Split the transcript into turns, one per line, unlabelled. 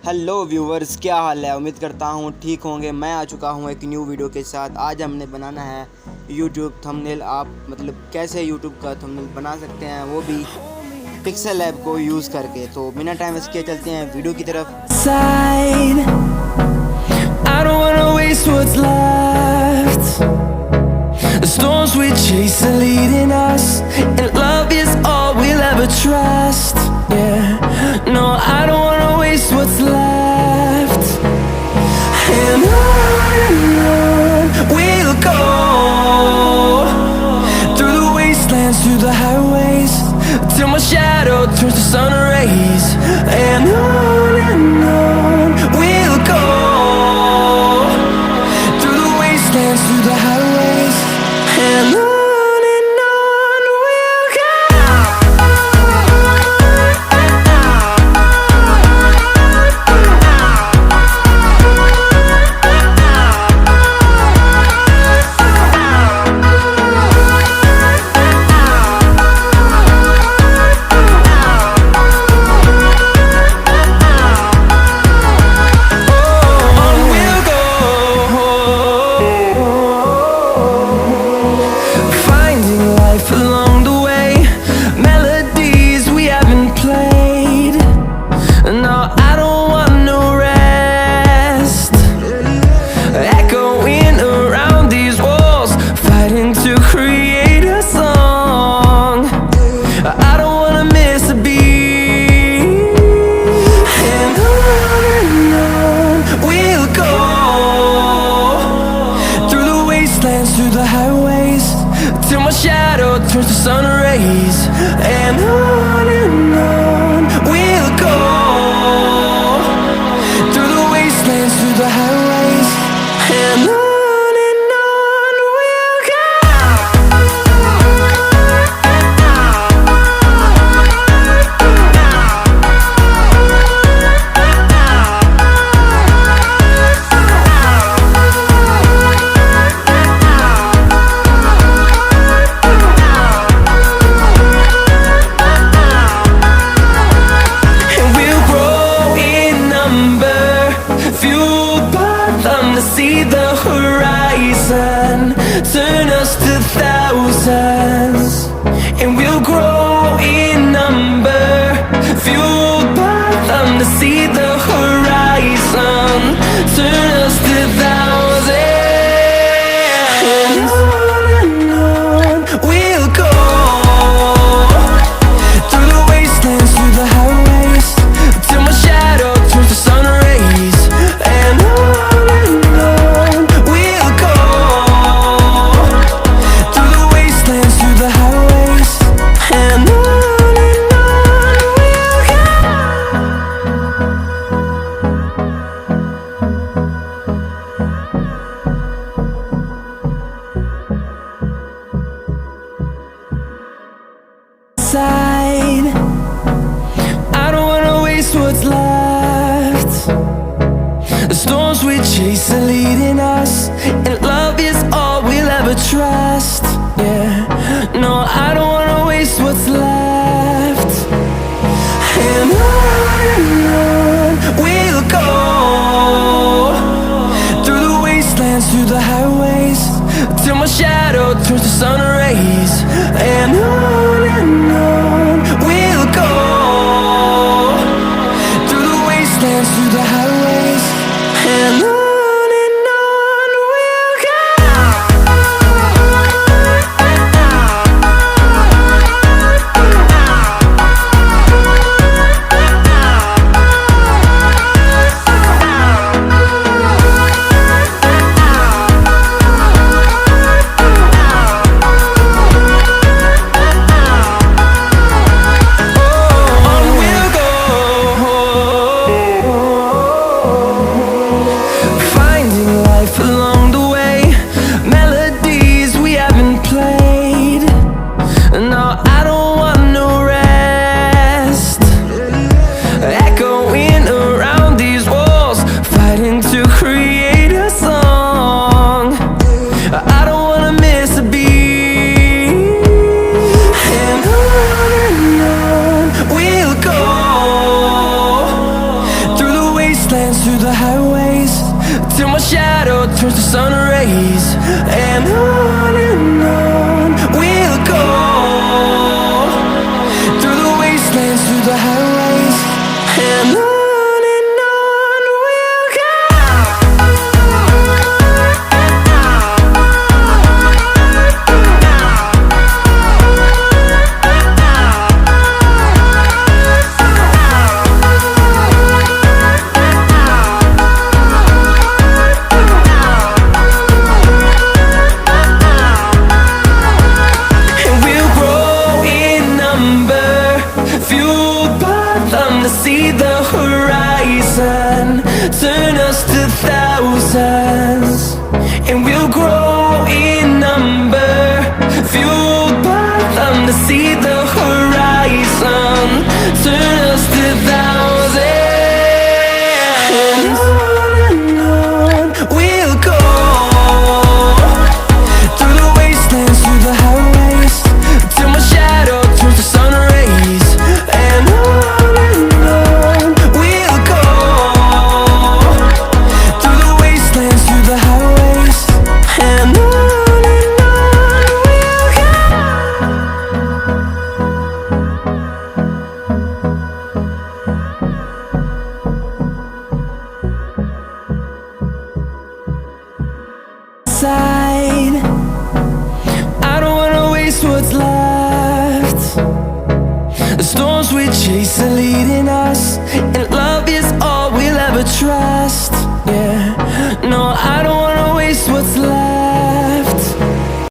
Hello viewers, क्या हाल है। उम्मीद करता हूँ ठीक होंगे। मैं आ चुका हूँ एक न्यू वीडियो के साथ। आज हमने बनाना है YouTube थंबनेल। आप कैसे YouTube का थंबनेल बना सकते हैं, वो भी पिक्सेल ऐप को यूज़ करके। तो बिना टाइम वेस्ट किए चलते हैं वीडियो की तरफ।
The storms we chase are leading us, and love is all we'll ever trust. Yeah, no, I don't wanna waste what's left. And on we'll go, through the wastelands, through the highways, till my shadow turns to sun rays. And on we'll go, through the wastelands, through the highways, and on we'll go. Along the way, melodies we haven't played. No, I don't want no rest. Echoing around these walls, fighting to create a song. I don't wanna miss a beat. And on we'll go, through the wastelands, through the highways, till my shadow turns to sun rays. And on we'll go, through the wastelands, through the highways, and on we'll go. See the horizon, turn us to thousands, and we'll grow in number, fueled by them to see the horizon, turn us to thousands, and on we'll go, through the wastelands, through the highways, till my shadow turns to sun rays. And on I don't wanna waste what's left. The storms we chase are leading us, and love is all we'll ever trust. Yeah, no, I don't wanna waste what's left. And on we'll go, through the wastelands, through the highways, till my shadow turns to sun rays. And on we'll go, through the wastelands, through the highways, and on we'll go. On we'll go, wastelands, through the highways, till my shadow turns to sun rays. And on we'll go, through the wastelands, through the highways, and on we'll go. See the horizon turn us to thousands, and we'll grow in number, fueled by them to see the horizon turn us to thousands. And on we'll go, through the wastelands, through the highways, till my shadow turns to sun rays. And on I don't wanna waste what's left. The storms we chase are leading us, and